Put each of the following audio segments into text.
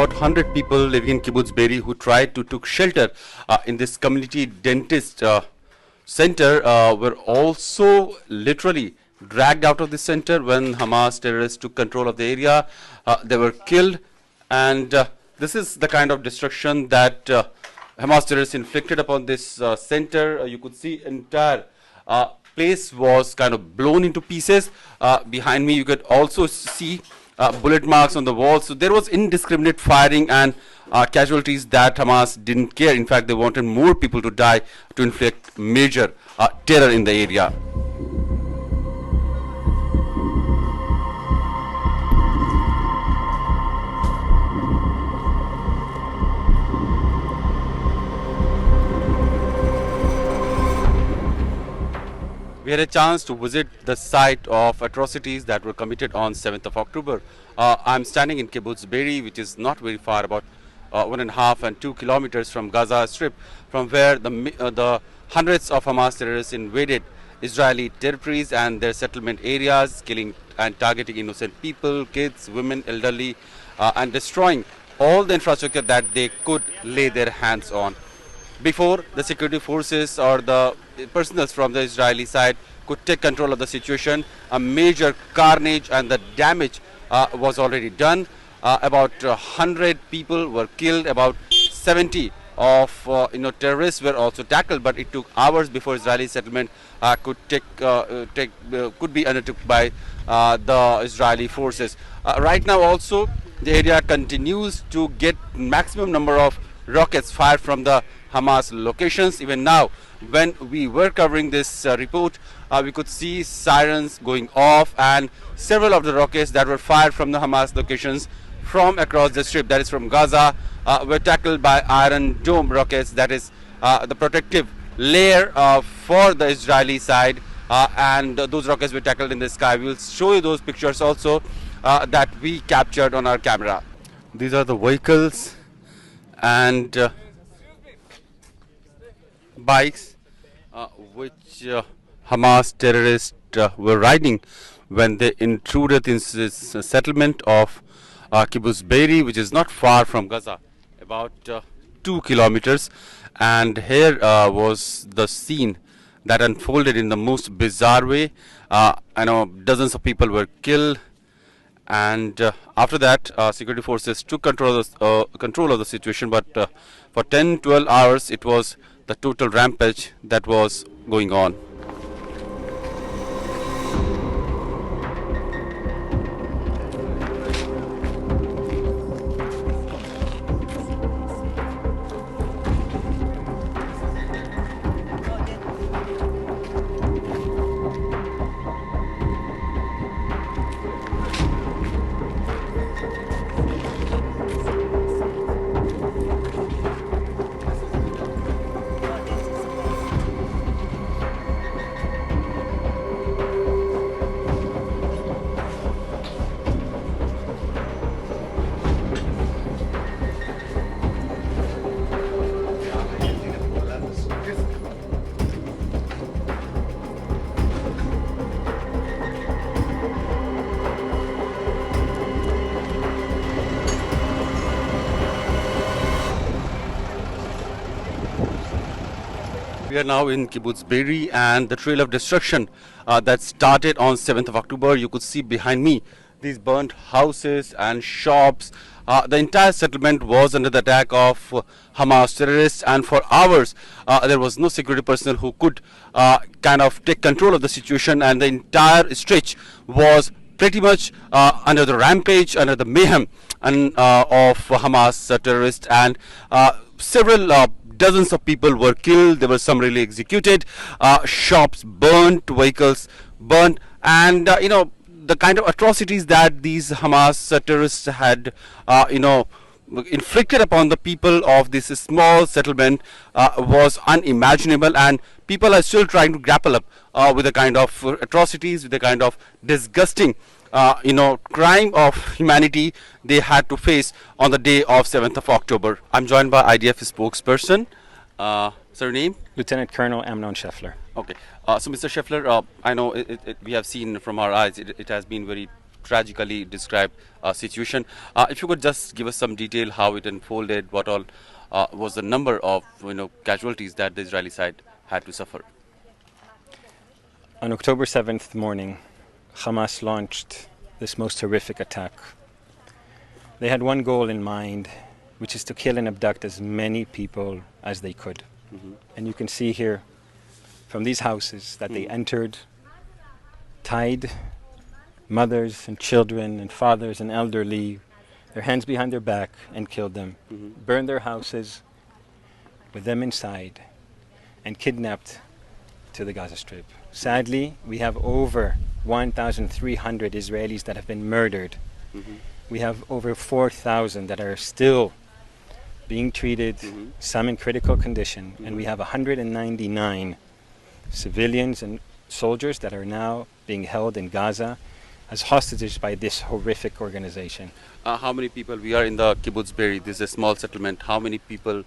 about 100 people living in Kibbutz Be'eri who tried to took shelter in this community dentist center were also literally dragged out of the center when Hamas terrorists took control of the area. They were killed, and this is the kind of destruction that Hamas terrorists inflicted upon this center. You could see entire place was kind of blown into pieces. Behind me you could also see bullet marks on the walls. So there was indiscriminate firing and casualties that Hamas didn't care. In fact, they wanted more people to die to inflict major terror in the area. We had a chance to visit the site of atrocities that were committed on 7th of October. I'm standing in Kibbutz Be'eri, which is not very far, about 1.5 and 2 kilometers from Gaza Strip, from where the hundreds of Hamas terrorists invaded Israeli territories and their settlement areas, killing and targeting innocent people, kids, women, elderly, and destroying all the infrastructure that they could lay their hands on. Before the security forces or the personnel from the Israeli side could take control of the situation, a major carnage and the damage was already done. About 100 people were killed, about 70 of terrorists were also tackled, but it took hours before Israeli settlement could be undertook by the Israeli forces. Right now also the area continues to get maximum number of rockets fired from the Hamas locations. Even now, when we were covering this report, we could see sirens going off, and several of the rockets that were fired from the Hamas locations from across the strip, that is from Gaza, were tackled by Iron Dome rockets, that is the protective layer for the Israeli side, and those rockets were tackled in the sky. We will show you those pictures also that we captured on our camera. These are the vehicles and bikes which Hamas terrorists were riding when they intruded in this settlement of Kibbutz Be'eri, which is not far from Gaza, about 2 kilometers. And here was the scene that unfolded in the most bizarre way. I know dozens of people were killed, and after that security forces took control of the situation, but for 10-12 hours it was the total rampage that was going on. We are now in Kibbutz Be'eri, and the trail of destruction that started on 7th of October. You could see behind me these burnt houses and shops. The entire settlement was under the attack of Hamas terrorists, and for hours there was no security personnel who could kind of take control of the situation, and the entire stretch was pretty much under the rampage, under the mayhem of Hamas terrorists, and several dozens of people were killed. There were some really executed, shops burnt, vehicles burnt, and the kind of atrocities that these Hamas terrorists had inflicted upon the people of this small settlement was unimaginable, and people are still trying to grapple up with the kind of atrocities, with the kind of disgusting crime of humanity they had to face on the day of 7th of October. I'm joined by IDF spokesperson. Sir, name? Lieutenant Colonel Amnon Scheffler. Okay. So, Mr. Scheffler, I know we have seen from our eyes it has been very tragically described situation. If you could just give us some detail how it unfolded, what all was the number of casualties that the Israeli side had to suffer. On October 7th morning, Hamas launched this most horrific attack. They had one goal in mind, which is to kill and abduct as many people as they could. And you can see here from these houses that they entered, tied mothers and children and fathers and elderly, their hands behind their back, and killed them, burned their houses with them inside, and kidnapped to the Gaza Strip. Sadly, we have over 1,300 Israelis that have been murdered. We have over 4,000 that are still being treated, some in critical condition, and we have 199 civilians and soldiers that are now being held in Gaza as hostages by this horrific organization. How many people, we are in the kibbutz Be'eri, this is a small settlement, how many people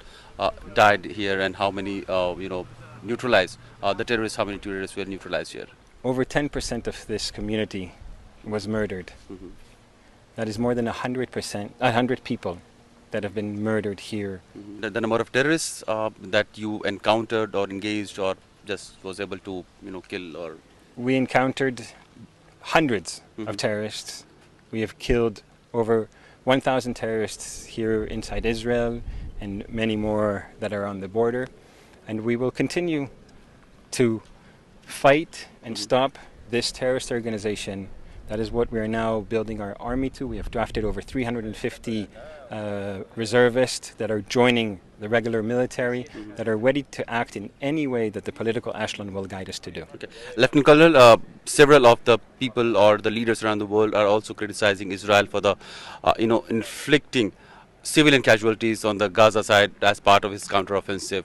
died here, and how many neutralized, the terrorists, how many terrorists were neutralized here? Over 10% of this community was murdered. That is more than 100 people that have been murdered here. The number of terrorists that you encountered or engaged or just was able to kill, or? We encountered hundreds of terrorists. We have killed over 1,000 terrorists here inside Israel and many more that are on the border. And we will continue to fight and stop this terrorist organization. That is what we are now building our army to. We have drafted over 350 reservists that are joining the regular military, that are ready to act in any way that the political echelon will guide us to do. Okay. Lieutenant Colonel, several of the people or the leaders around the world are also criticizing Israel for the, inflicting civilian casualties on the Gaza side as part of its counteroffensive.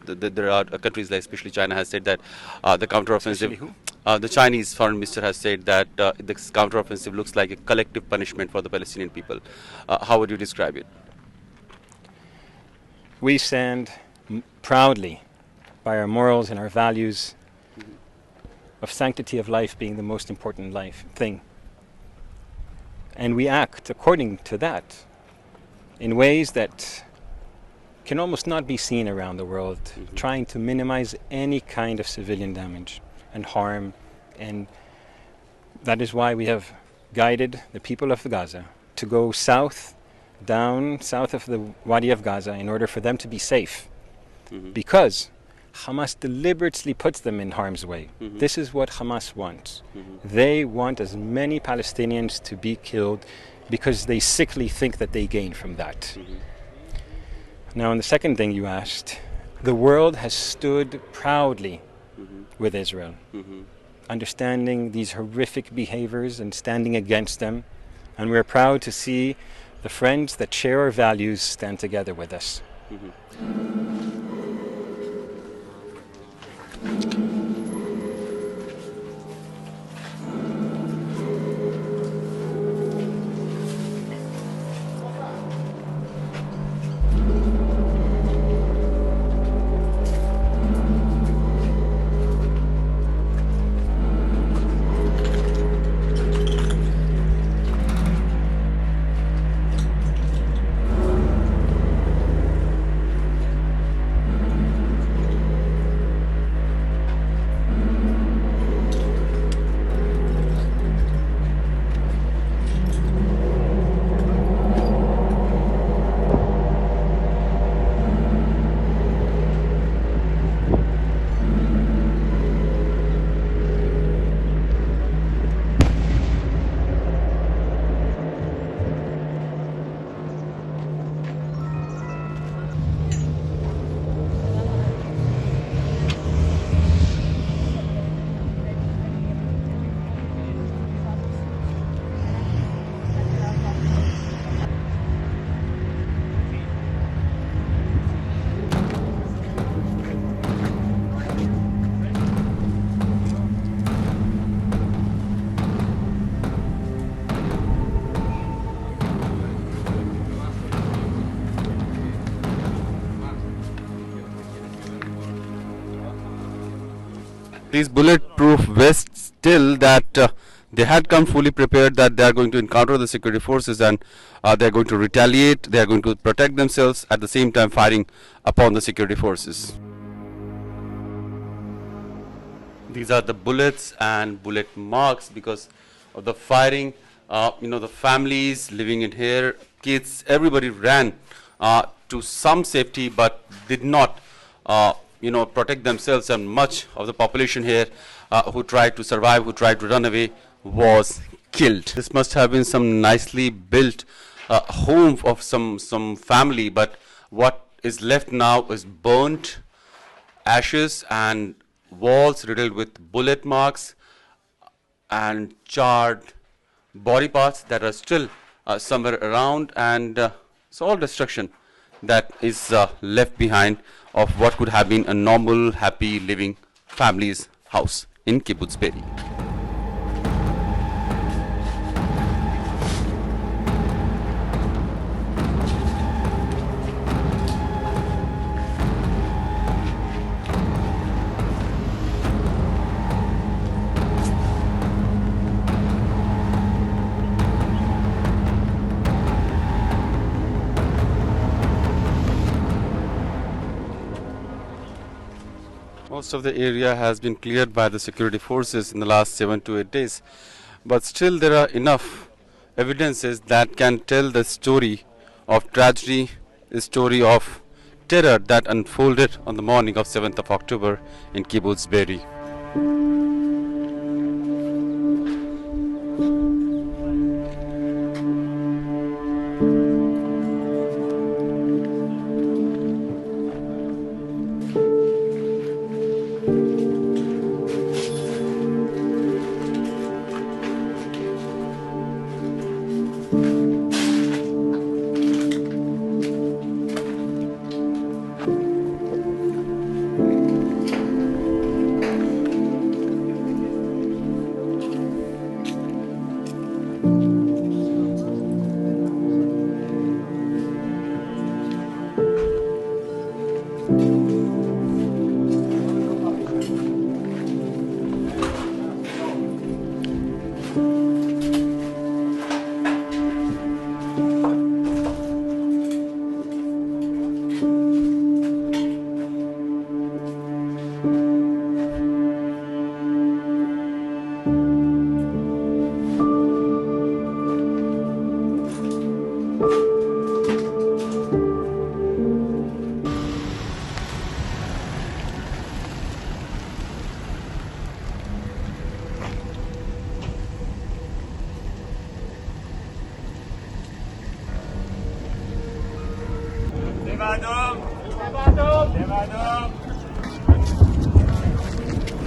There are countries like, especially China, has said that the counteroffensive. The Chinese foreign minister has said that this counteroffensive looks like a collective punishment for the Palestinian people. How would you describe it? We stand proudly by our morals and our values of sanctity of life being the most important thing. And we act according to that in ways that can almost not be seen around the world, trying to minimize any kind of civilian damage and harm. And that is why we have guided the people of Gaza to go down south of the Wadi of Gaza in order for them to be safe, because Hamas deliberately puts them in harm's way. This is what Hamas wants. They want as many Palestinians to be killed because they sickly think that they gain from that. Now, on the second thing you asked, the world has stood proudly with Israel, understanding these horrific behaviors and standing against them. And we're proud to see the friends that share our values stand together with us. These bulletproof vests still that They had come fully prepared that they are going to encounter the security forces and they are going to retaliate, they are going to protect themselves, at the same time firing upon the security forces. These are the bullets and bullet marks because of the firing. The families living in here, kids, everybody ran to some safety but did not protect themselves, and much of the population here who tried to survive, who tried to run away, was killed. This must have been some nicely built home of some family, but what is left now is burnt, ashes, and walls riddled with bullet marks and charred body parts that are still somewhere around, and it's all destruction that is left behind of what could have been a normal, happy living family's house in Kibbutz Be'eri. Most of the area has been cleared by the security forces in the last 7 to 8 days, but still there are enough evidences that can tell the story of tragedy, the story of terror that unfolded on the morning of 7th of October in Kibbutz Be'eri.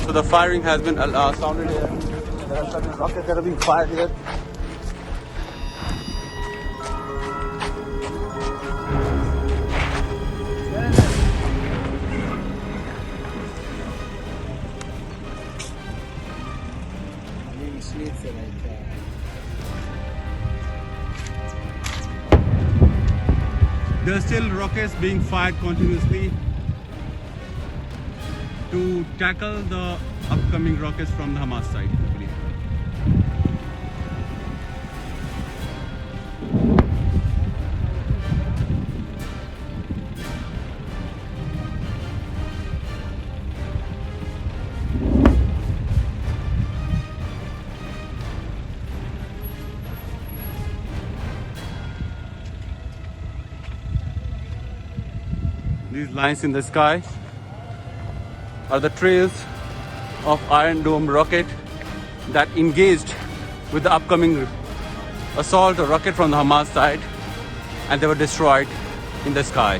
So the firing has been sounded here. There are certain rockets that are being fired here. There are still rockets being fired continuously to tackle the upcoming rockets from the Hamas side, I believe. These lines in the sky are the trails of Iron Dome rocket that engaged with the upcoming assault or rocket from the Hamas side, and they were destroyed in the sky.